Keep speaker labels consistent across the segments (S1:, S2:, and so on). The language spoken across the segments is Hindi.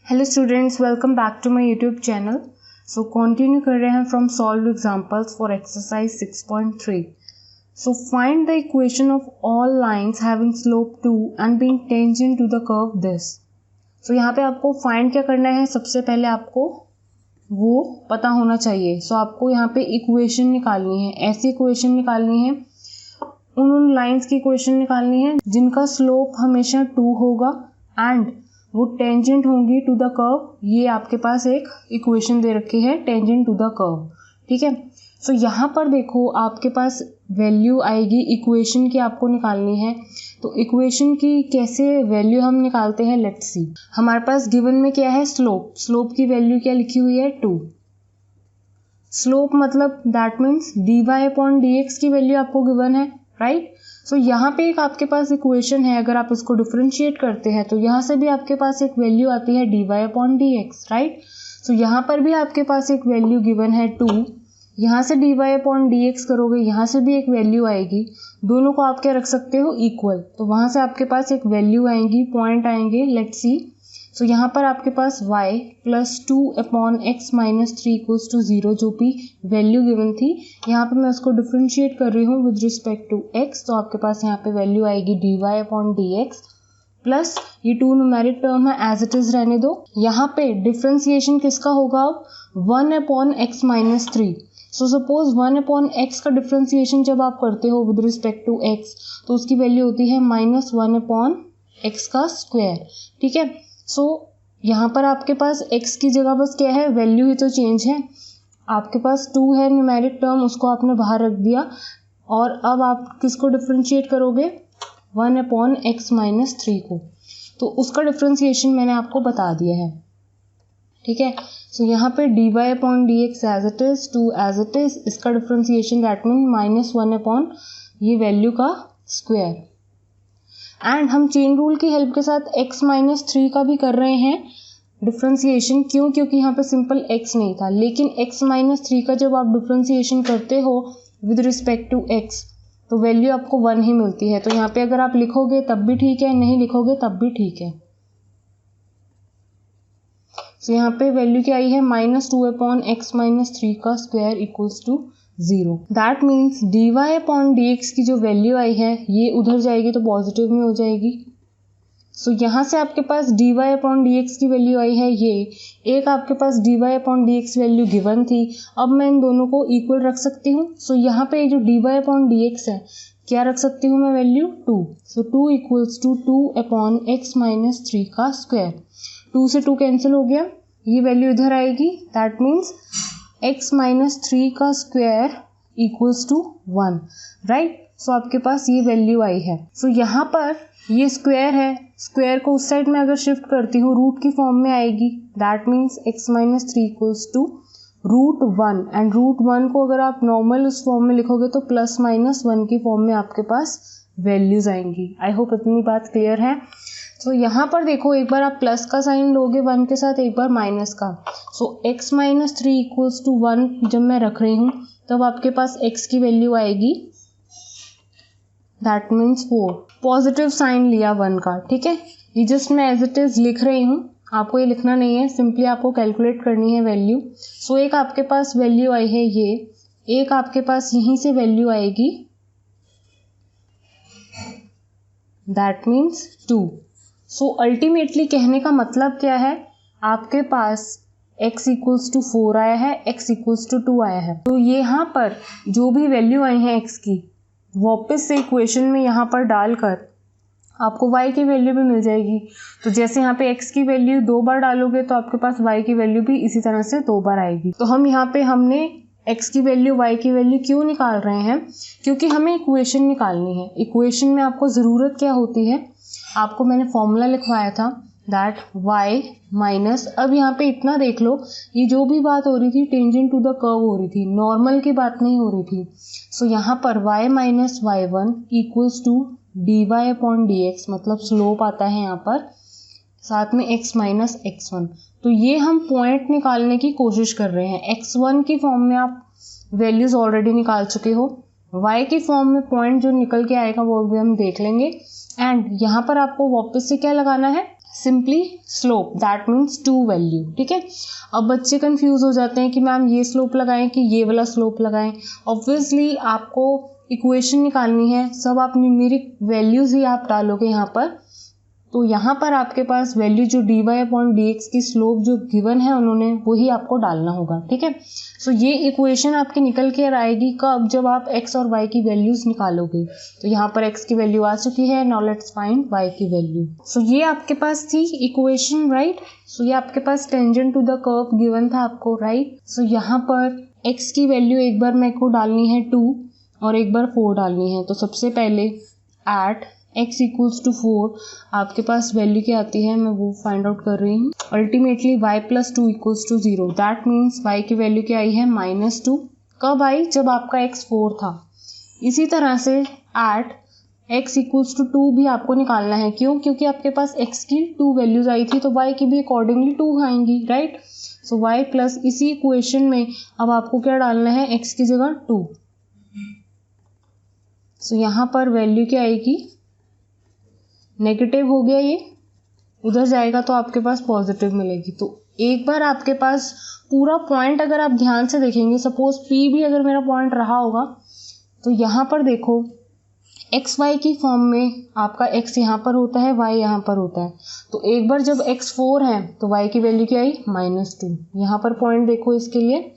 S1: Hello students, welcome back to my YouTube channel. So continue कर रहे हैं from solve examples for exercise 6.3। So find the equation of all lines having slope 2 and being tangent to the curve this. So यहाँ पे आपको फाइंड क्या करना है, सबसे पहले आपको वो पता होना चाहिए। सो आपको यहाँ पे इक्वेशन निकालनी है, ऐसी इक्वेशन निकालनी है, उन लाइंस की इक्वेशन निकालनी है जिनका स्लोप हमेशा 2 होगा एंड वो टेंजेंट होंगी टू द कर्व। ये आपके पास एक इक्वेशन दे रखी है, टेंजेंट टू द कर्व। ठीक है, सो यहाँ पर देखो आपके पास वैल्यू आएगी, इक्वेशन की आपको निकालनी है। तो इक्वेशन की कैसे वैल्यू हम निकालते हैं, लेट्स सी। हमारे पास गिवन में क्या है, स्लोप। स्लोप की वैल्यू क्या लिखी हुई है, 2। स्लोप मतलब दैट मीन्स dy/dx की वैल्यू आपको गिवन है, राइट। सो यहाँ पे एक आपके पास इक्वेशन है, अगर आप इसको डिफरेंशिएट करते हैं तो यहाँ से भी आपके पास एक वैल्यू आती है dy/dx, राइट। सो यहाँ पर भी आपके पास एक वैल्यू गिवन है 2। यहाँ से dy/dx करोगे, यहाँ से भी एक वैल्यू आएगी, दोनों को आप क्या रख सकते हो, इक्वल। तो वहाँ से आपके पास एक वैल्यू आएंगी, पॉइंट आएंगे, लेट्स सी। सो यहाँ पर आपके पास y + 2/x - 3 = 0 जो भी वैल्यू गिवन थी, यहाँ पे मैं उसको डिफरेंशिएट कर रही हूँ विद रिस्पेक्ट टू x। तो आपके पास यहाँ पे वैल्यू आएगी dy/dx प्लस ये 2 न्यूमेरिक टर्म है, एज इट इज रहने दो। यहाँ पे डिफरेंशिएशन किसका होगा अब, 1/x - 3। सो सपोज 1/x का डिफरेंशिएशन जब आप करते हो विद रिस्पेक्ट टू x, तो उसकी वैल्यू होती है -1/x²। ठीक है, सो यहाँ पर आपके पास x की जगह बस क्या है, वैल्यू ही तो चेंज है। आपके पास 2 है न्यूमेरिक टर्म, उसको आपने बाहर रख दिया और अब आप किसको डिफरेंशिएट करोगे, 1/x - 3 को। तो उसका डिफरेंशिएशन मैंने आपको बता दिया है। ठीक है, सो यहाँ पे dy/dx as it is, 2 as it is, इसका डिफरेंशिएशन दैट मीन -1/ ये वैल्यू का स्क्वायर। एंड हम चेन रूल की हेल्प के साथ x - 3 का भी कर रहे हैं डिफरेंशिएशन। क्यों, क्योंकि यहाँ पे सिंपल x नहीं था, लेकिन x - 3 का जब आप डिफरेंशिएशन करते हो विद रिस्पेक्ट टू x तो वैल्यू आपको 1 ही मिलती है। तो यहाँ पे अगर आप लिखोगे तब भी ठीक है, नहीं लिखोगे तब भी ठीक है। तो यहाँ पे वैल्यू क्या आई है, -2/x - 3 का स्क्वायर = 0। दैट मीन्स dy/dx की जो वैल्यू आई है ये उधर जाएगी तो पॉजिटिव में हो जाएगी। सो यहाँ से आपके पास dy/dx की वैल्यू आई है ये, एक आपके पास dy/dx वैल्यू गिवन थी। अब मैं इन दोनों को इक्वल रख सकती हूँ। सो यहाँ पे जो dy/dx है क्या रख सकती हूँ मैं, वैल्यू 2। सो 2 = 2/x - 3 का स्क्वायर। 2 से 2 कैंसिल हो गया, ये वैल्यू इधर आएगी, दैट मीन्स x - 3 का स्क्वायर = 1, राइट। सो आपके पास ये वैल्यू आई है। सो यहाँ पर ये स्क्वायर है, स्क्वायर को उस साइड में अगर शिफ्ट करती हूँ रूट की फॉर्म में आएगी, दैट मीन्स x - 3 = √1 एंड √1 को अगर आप नॉर्मल उस फॉर्म में लिखोगे तो +-1 की फॉर्म में आपके पास वैल्यूज आएंगी। आई होप इतनी बात क्लियर है। तो यहाँ पर देखो, एक बार आप प्लस का साइन लोगे 1 के साथ, एक बार माइनस का। सो x - 3 = 1 जब मैं रख रही हूँ तब आपके पास x की वैल्यू आएगी, दैट मीन्स 4। पॉजिटिव साइन लिया 1 का, ठीक है। ये जस्ट मैं एज इट इज लिख रही हूँ, आपको ये लिखना नहीं है, सिंपली आपको कैलकुलेट करनी है वैल्यू। सो एक आपके पास वैल्यू आई है ये, एक आपके पास यहीं से वैल्यू आएगी, दैट मीन्स 2। सो अल्टीमेटली कहने का मतलब क्या है, आपके पास x = 4 आया है, x = 2 आया है। तो ये यहाँ पर जो भी वैल्यू आई है x की, वापस से इक्वेशन में यहाँ पर डालकर आपको y की वैल्यू भी मिल जाएगी। तो जैसे यहाँ पे x की वैल्यू 2 बार डालोगे तो आपके पास y की वैल्यू भी इसी तरह से 2 बार आएगी। तो हम यहाँ पे हमने x की वैल्यू y की वैल्यू क्यों निकाल रहे हैं, क्योंकि हमें इक्वेशन निकालनी है। इक्वेशन में आपको ज़रूरत क्या होती है, आपको मैंने फॉर्मूला लिखवाया था दैट y माइनस, अब यहाँ पे इतना देख लो, ये जो भी बात हो रही थी टेंजेंट टू द कर्व हो रही थी, नॉर्मल की बात नहीं हो रही थी। सो यहाँ पर y - y1 = dy/dx, मतलब स्लोप आता है यहाँ पर, साथ में x - x1। तो ये हम पॉइंट निकालने की कोशिश कर रहे हैं। x1 की फॉर्म में आप वैल्यूज ऑलरेडी निकाल चुके हो, y की फॉर्म में पॉइंट जो निकल के आएगा वो भी हम देख लेंगे। एंड यहाँ पर आपको वापस से क्या लगाना है, simply slope, that means to value. ठीक है, अब बच्चे कंफ्यूज हो जाते हैं कि मैम ये स्लोप लगाएं कि ये वाला स्लोप लगाएं। ऑब्वियसली आपको इक्वेशन निकालनी है, सब आप न्यूमेरिक वैल्यूज ही आप डालोगे यहाँ पर। तो यहाँ पर आपके पास वैल्यू जो dy/dx की स्लोप जो गिवन है उन्होंने, वही आपको डालना होगा। ठीक है, सो ये इक्वेशन आपकी निकल के आएगी कब, जब आप x और y की वैल्यूज निकालोगे। तो यहाँ पर x की वैल्यू आ चुकी है, नाउ लेट्स फाइंड y की वैल्यू। सो ये आपके पास थी इक्वेशन, राइट। सो ये आपके पास tangent to the curve given था आपको, राइट। सो यहाँ पर x की वैल्यू एक बार मेरे को डालनी है 2 और एक बार 4 डालनी है। तो सबसे पहले एट x इक्वल्स टू 4 आपके पास वैल्यू क्या आती है, मैं वो फाइंड आउट कर रही हूँ। Ultimately y plus 2 equals to 0, that means y की वैल्यू क्या आई है, -2। कब आई, जब आपका x 4 था। इसी तरह से एट x इक्वल्स टू 2 भी आपको निकालना है। क्यों, क्योंकि आपके पास x की 2 वैल्यूज आई थी, तो y की भी अकॉर्डिंगली 2 आएंगी, राइट। सो y प्लस इसी इक्वेशन में अब आपको क्या डालना है, x की जगह 2। सो यहाँ पर वैल्यू क्या आएगी, नेगेटिव हो गया, ये उधर जाएगा तो आपके पास पॉजिटिव मिलेगी। तो एक बार आपके पास पूरा पॉइंट अगर आप ध्यान से देखेंगे, सपोज P भी अगर मेरा पॉइंट रहा होगा, तो यहाँ पर देखो एक्स वाई की फॉर्म में आपका x यहाँ पर होता है, y यहाँ पर होता है। तो एक बार जब x 4 है तो y की वैल्यू क्या आई, -2। यहाँ पर पॉइंट देखो इसके लिए,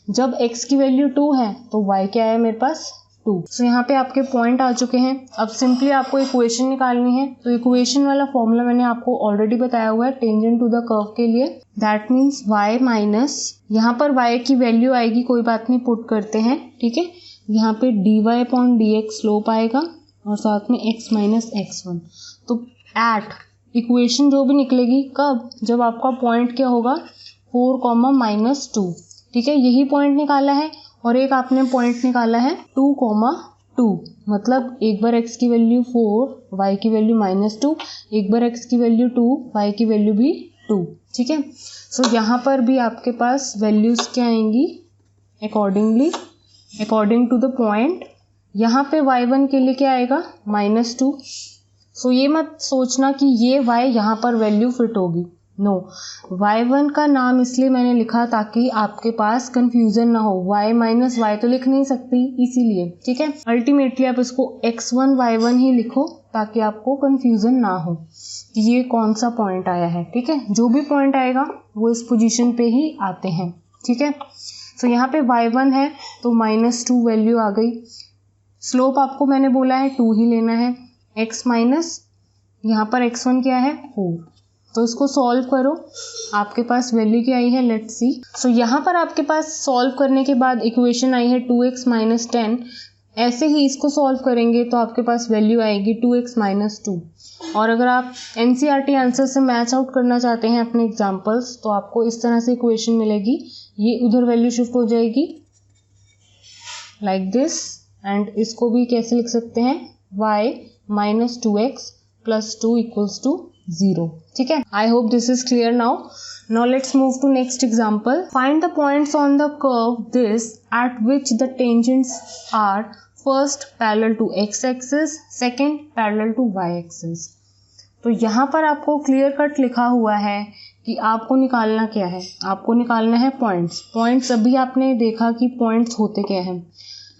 S1: जब x की वैल्यू 2 है तो y क्या है मेरे पास 2। सो यहाँ पे आपके पॉइंट आ चुके हैं। अब सिंपली आपको इक्वेशन निकालनी है। तो इक्वेशन वाला फॉर्मूला मैंने आपको ऑलरेडी बताया हुआ है टेंजेंट टू द कर्व के लिए, दैट मीन्स y माइनस, यहाँ पर y की वैल्यू आएगी, कोई बात नहीं पुट करते हैं, ठीक है। यहाँ पे dy/dx स्लोप आएगा और साथ में x माइनस x1। तो एट इक्वेशन जो भी निकलेगी कब, जब आपका पॉइंट क्या होगा 4, -2, ठीक है। यही पॉइंट निकाला है और एक आपने पॉइंट निकाला है 2, मतलब एक बार x की वैल्यू 4, y की वैल्यू -2, एक बार x की वैल्यू 2, y की वैल्यू भी 2, ठीक है। सो यहाँ पर भी आपके पास वैल्यूज क्या आएंगी अकॉर्डिंग टू द पॉइंट। यहाँ पे y1 के लिए क्या आएगा, -2। सो ये मत सोचना कि ये y यहाँ पर वैल्यू फिट होगी, नो। y1 का नाम इसलिए मैंने लिखा ताकि आपके पास कंफ्यूजन ना हो, y माइनस y तो लिख नहीं सकती इसीलिए, ठीक है। अल्टीमेटली आप इसको x1 y1 ही लिखो ताकि आपको कंफ्यूजन ना हो कि ये कौन सा पॉइंट आया है, ठीक है। जो भी पॉइंट आएगा वो इस पोजीशन पे ही आते हैं, ठीक है। सो यहाँ पे y1 है तो -2 वैल्यू आ गई। स्लोप आपको मैंने बोला है 2 ही लेना है, x माइनस यहाँ पर x1 क्या है 4। तो इसको सॉल्व करो, आपके पास वैल्यू क्या आई है, लेट्स सी। सो यहाँ पर आपके पास सॉल्व करने के बाद इक्वेशन आई है 2x - 10। ऐसे ही इसको सॉल्व करेंगे तो आपके पास वैल्यू आएगी 2x - 2। और अगर आप NCERT आंसर से मैच आउट करना चाहते हैं अपने एग्जाम्पल्स, तो आपको इस तरह से इक्वेशन मिलेगी, ये उधर वैल्यू शिफ्ट हो जाएगी लाइक दिस, एंड इसको भी कैसे लिख सकते हैं, y - 2x + 2 = 0, ठीक है। I hope this is clear now. Now let's move to next example. Find the points on the curve this at which the tangents are first parallel to x-axis, second parallel to y-axis. तो यहाँ पर आपको क्लियर कट लिखा हुआ है कि आपको निकालना क्या है, आपको निकालना है पॉइंट्स। पॉइंट्स अभी आपने देखा कि पॉइंट्स होते क्या हैं।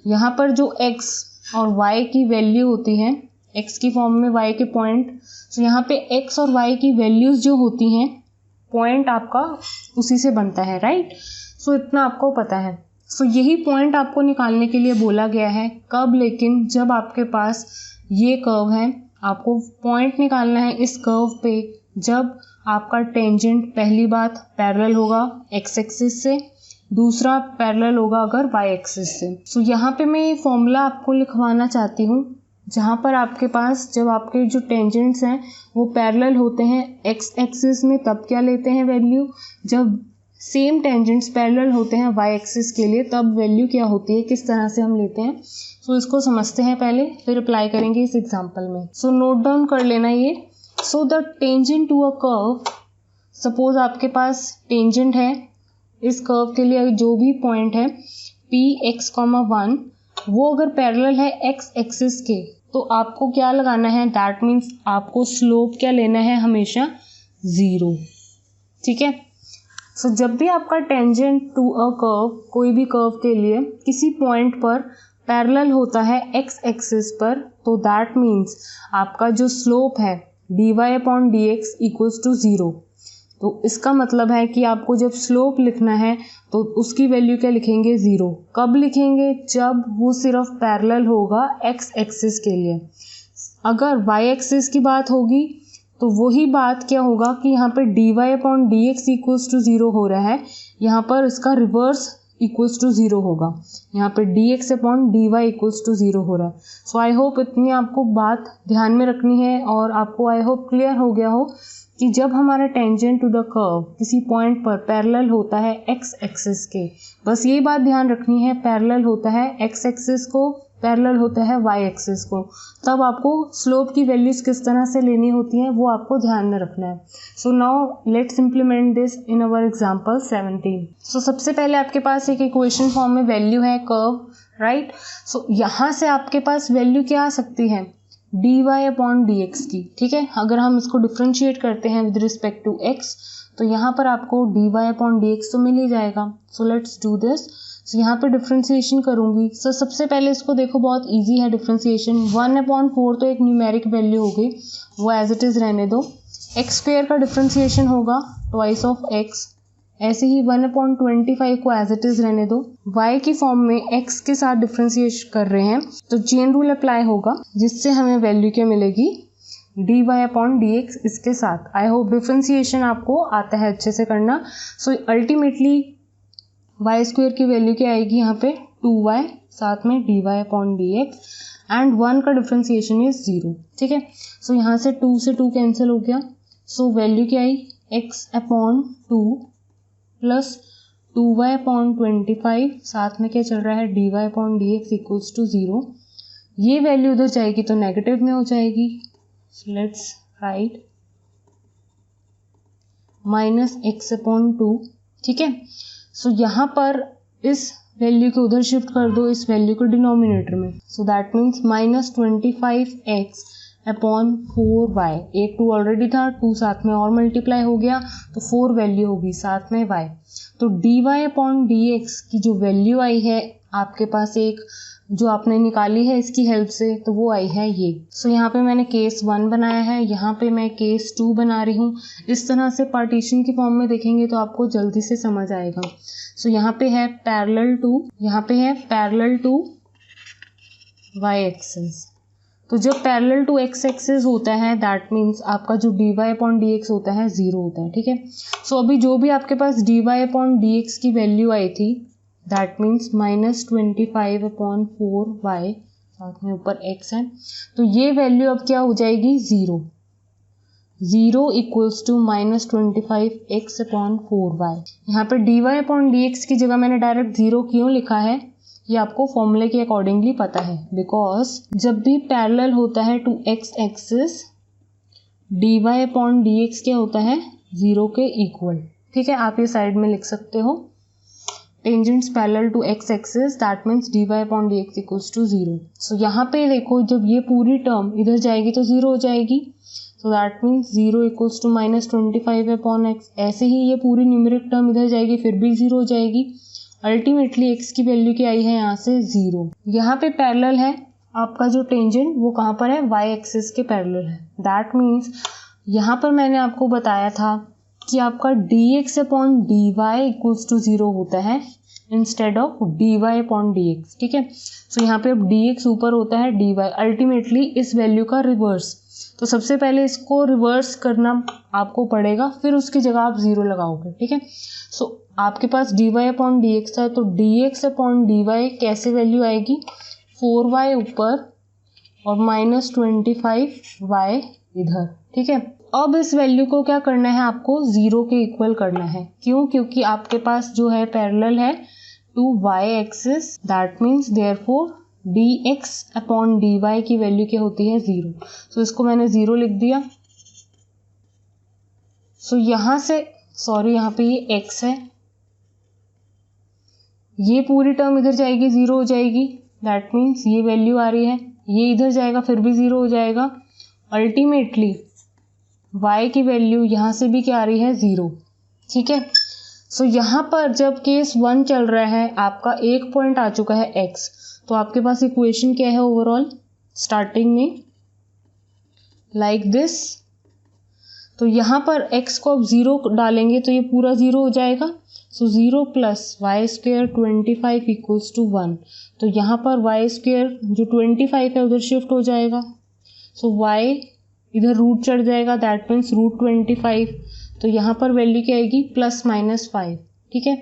S1: यहाँ पर जो x और y की वैल्यू होती है, x की फॉर्म में y के पॉइंट, तो यहाँ पे x और y की वैल्यूज जो होती हैं, पॉइंट आपका उसी से बनता है, राइट। सो इतना आपको पता है। सो यही पॉइंट आपको निकालने के लिए बोला गया है। कब, लेकिन जब आपके पास ये कर्व है, आपको पॉइंट निकालना है इस कर्व पे जब आपका टेंजेंट पहली बात पैरेलल होगा x एक्सिस से, दूसरा पैरेलल होगा अगर y एक्सिस से। सो यहाँ पे मैं ये फॉर्मूला आपको लिखवाना चाहती हूँ, जहाँ पर आपके पास जब आपके जो टेंजेंट्स हैं वो पैरेलल होते हैं x एक्सिस में, तब क्या लेते हैं वैल्यू, जब सेम टेंजेंट्स पैरेलल होते हैं y एक्सिस के लिए, तब वैल्यू क्या होती है, किस तरह से हम लेते हैं। सो इसको समझते हैं पहले, फिर अप्लाई करेंगे इस एग्जांपल में। सो नोट डाउन कर लेना ये। So the tangent to a curve, suppose आपके पास टेंजेंट है इस कर्व के लिए, जो भी पॉइंट है Px, 1, वो अगर पैरेलल है x एक्सिस के, तो आपको क्या लगाना है, दैट मीन्स आपको स्लोप क्या लेना है, हमेशा 0। ठीक है। सो जब भी आपका टेंजेंट टू अ कर्व, कोई भी कर्व के लिए किसी पॉइंट पर पैरेलल होता है एक्स एक्सिस पर, तो दैट मीन्स आपका जो स्लोप है dy/dx इक्वल्स टू 0। तो इसका मतलब है कि आपको जब स्लोप लिखना है तो उसकी वैल्यू क्या लिखेंगे? 0। कब लिखेंगे? जब वो सिर्फ पैरेलल होगा एक्स एक्सिस के लिए। अगर वाई एक्सिस की बात होगी तो वही बात क्या होगा कि यहाँ पे dy/dx इक्वल्स टू 0 हो रहा है, यहाँ पर इसका रिवर्स इक्वल्स टू 0 होगा। यहाँ पे dx/dy इक्वल्स टू 0 हो रहा है। सो आई होप इतनी आपको बात ध्यान में रखनी है और आपको आई होप क्लियर हो गया हो कि जब हमारा टेंजेंट टू द कर्व किसी पॉइंट पर पैरेलल होता है एक्स एक्सिस के, बस ये बात ध्यान रखनी है, पैरेलल होता है एक्स एक्सिस को, पैरेलल होता है वाई एक्सिस को, तब आपको स्लोप की वैल्यूज किस तरह से लेनी होती हैं वो आपको ध्यान में रखना है। So now let's implement this in our example 17। सो सबसे पहले आपके पास एक इक्वेशन फॉर्म में वैल्यू है कर्व, राइट। सो यहाँ से आपके पास वैल्यू क्या आ सकती है? dy/dx की। ठीक है। अगर हम इसको डिफ्रेंशिएट करते हैं विद रिस्पेक्ट टू x तो यहाँ पर आपको dy/dx तो मिल ही जाएगा। So let's do this. So यहाँ पे डिफ्रेंशिएशन करूँगी। सो सबसे पहले इसको देखो, बहुत इजी है डिफ्रेंशिएशन। 1/4 तो एक न्यूमेरिक वैल्यू हो गई, वो एज इट इज़ रहने दो। x² का डिफ्रेंशिएशन होगा ट्वाइस ऑफ x, ऐसे ही 1/25 को एज इट इज़ रहने दो। y की फॉर्म में x के साथ डिफ्रेंशिएट कर रहे हैं तो चेन रूल अप्लाई होगा, जिससे हमें वैल्यू क्या मिलेगी? dy/dx इसके साथ। आई होप डिफ्रेंशिएशन आपको आता है अच्छे से करना। सो अल्टीमेटली y² की वैल्यू क्या आएगी? यहाँ पे 2y, साथ में dy/dx एंड 1 का डिफ्रेंशिएशन इज 0। ठीक है। सो यहाँ से 2 से 2 कैंसिल हो गया। सो वैल्यू क्या आई? x/2 प्लस 2y/25, साथ में क्या चल रहा है? dy/dx equals to 0। ये वैल्यू उधर जाएगी तो नेगेटिव में हो जाएगी। Let's write -x/2। ठीक है। सो यहाँ पर इस वैल्यू को उधर शिफ्ट कर दो, इस वैल्यू को डिनोमिनेटर में। सो दैट मीन्स -25x/4y। एक 2 ऑलरेडी था, 2 साथ में और मल्टीप्लाई हो गया तो 4 वैल्यू होगी, साथ में y। तो dy/dx की जो वैल्यू आई है आपके पास, एक जो आपने निकाली है इसकी हेल्प से, तो वो आई है ये। सो यहाँ पे मैंने केस 1 बनाया है, यहाँ पे मैं केस 2 बना रही हूँ। इस तरह से पार्टीशन की फॉर्म में देखेंगे तो आपको जल्दी से समझ आएगा। सो यहाँ पे है पैरेलल टू y एक्सिस। तो जब पैरेलल टू x एक्सिस होता है दैट मीन्स आपका जो dy/dx होता है 0 होता है। ठीक है। सो अभी जो भी आपके पास dy/dx की वैल्यू आई थी दैट मीन्स -25/4y, साथ में ऊपर x है, तो ये वैल्यू अब क्या हो जाएगी? 0 इक्वल्स टू -25x/4y। यहाँ पे dy/dx की जगह मैंने डायरेक्ट 0 क्यों लिखा है ये आपको फॉर्मूले के अकॉर्डिंगली पता है, बिकॉज जब भी पैरेलल होता है टू x एक्सिस dy/dx क्या होता है? 0 के इक्वल। ठीक है। आप ये साइड में लिख सकते हो, tangents parallel to x axis that means dy/dx equals to 0। So यहाँ पे देखो, जब ये पूरी टर्म इधर जाएगी तो 0 हो जाएगी, so that means 0 equals to -25/x। ऐसे ही ये पूरी न्यूमेरिक टर्म इधर जाएगी फिर भी 0 हो जाएगी। अल्टीमेटली x की वैल्यू क्या आई है यहाँ से? 0। यहाँ पे पैरेलल है आपका जो टेंजेंट, वो कहाँ पर है? y एक्सिस के पैरेलल है। दैट मीन्स यहाँ पर मैंने आपको बताया था कि आपका dx/dy इक्वल्स टू 0 होता है इंस्टेड ऑफ dy/dx। ठीक है। सो यहाँ पे अब dx ऊपर होता है, dy अल्टीमेटली इस वैल्यू का रिवर्स। तो सबसे पहले इसको रिवर्स करना आपको पड़ेगा, फिर उसकी जगह आप 0 लगाओगे। ठीक है। सो आपके पास dy/dx था, तो dx/dy कैसे वैल्यू आएगी? 4y ऊपर और -25y इधर। ठीक है। अब इस वैल्यू को क्या करना है? आपको 0 के इक्वल करना है। क्यों? क्योंकि आपके पास जो है पैरेलल है to y axis, that means therefore dx/dy की वैल्यू क्या होती है? 0। सो इसको मैंने 0 लिख दिया। सो यहाँ से यहाँ पे ये x है, ये पूरी टर्म इधर जाएगी 0 हो जाएगी, दैट मीन्स ये वैल्यू आ रही है, ये इधर जाएगा फिर भी 0 हो जाएगा। अल्टीमेटली y की वैल्यू यहाँ से भी क्या आ रही है 0, ठीक है। सो यहाँ पर जब केस 1 चल रहा है आपका एक पॉइंट आ चुका है x, तो आपके पास इक्वेशन क्या है ओवरऑल स्टार्टिंग में लाइक दिस। तो यहाँ पर x को अब 0 डालेंगे तो ये पूरा 0 हो जाएगा। So 0 plus y square 25 equals to 1। तो यहाँ पर वाई स्क्वेयर जो 25 है उधर शिफ्ट हो जाएगा। सो y इधर रूट चढ़ जाएगा, दैट मीन्स रूट 25। तो यहाँ पर वैल्यू क्या आएगी +-5, ठीक है।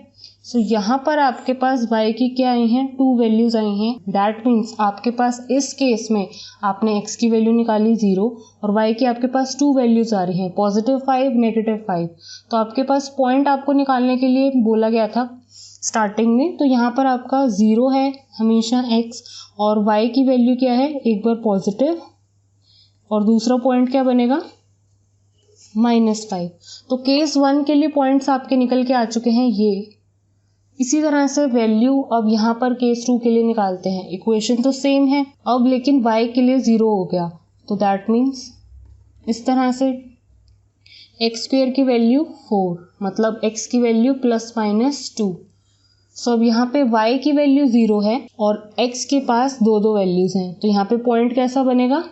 S1: सो यहाँ पर आपके पास y की क्या आई हैं 2 वैल्यूज आई हैं, दैट मीन्स आपके पास इस केस में आपने x की वैल्यू निकाली 0 और y की आपके पास 2 वैल्यूज आ रही हैं +5 -5। तो आपके पास पॉइंट आपको निकालने के लिए बोला गया था स्टार्टिंग में, तो यहाँ पर आपका 0 है हमेशा x और y की वैल्यू क्या है एक बार पॉजिटिव और दूसरा पॉइंट क्या बनेगा -5। तो केस 1 के लिए पॉइंट्स आपके निकल के आ चुके हैं ये। इसी तरह से वैल्यू अब यहाँ पर केस 2 के लिए निकालते हैं। इक्वेशन तो सेम है अब, लेकिन y के लिए 0 हो गया, तो दैट मीन्स इस तरह से x² की वैल्यू 4, मतलब x की वैल्यू +-2। सो अब यहाँ पे y की वैल्यू 0 है और x के पास दो वैल्यूज हैं, तो यहाँ पे पॉइंट कैसा बनेगा,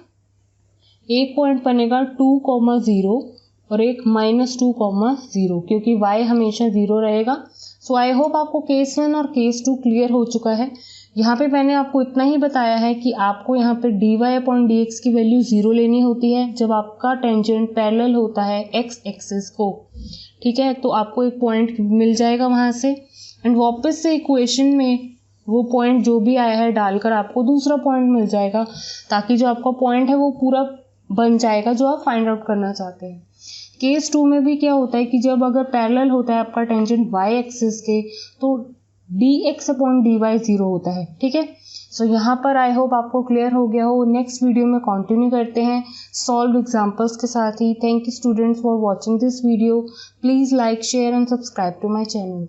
S1: एक पॉइंट बनेगा 2,0 और एक -2,0, क्योंकि y हमेशा 0 रहेगा। सो आई होप आपको केस 1 और केस 2 क्लियर हो चुका है। यहाँ पे मैंने आपको इतना ही बताया है कि आपको यहाँ पे dy/dx की वैल्यू 0 लेनी होती है जब आपका टेंजेंट पैरेलल होता है x एक्सिस को, ठीक है। तो आपको एक पॉइंट मिल जाएगा वहाँ से एंड वापस से इक्वेशन में वो पॉइंट जो भी आया है डालकर आपको दूसरा पॉइंट मिल जाएगा, ताकि जो आपका पॉइंट है वो पूरा बन जाएगा जो आप फाइंड आउट करना चाहते हैं। केस 2 में भी क्या होता है कि जब अगर पैरेलल होता है आपका टेंजेंट y एक्सिस के, तो dx/dy 0 होता है, ठीक है। सो यहाँ पर आई होप आपको क्लियर हो गया हो। नेक्स्ट वीडियो में कंटिन्यू करते हैं सॉल्व एग्जांपल्स के साथ ही। Thank you students for watching this video. Please like, share and subscribe to my channel.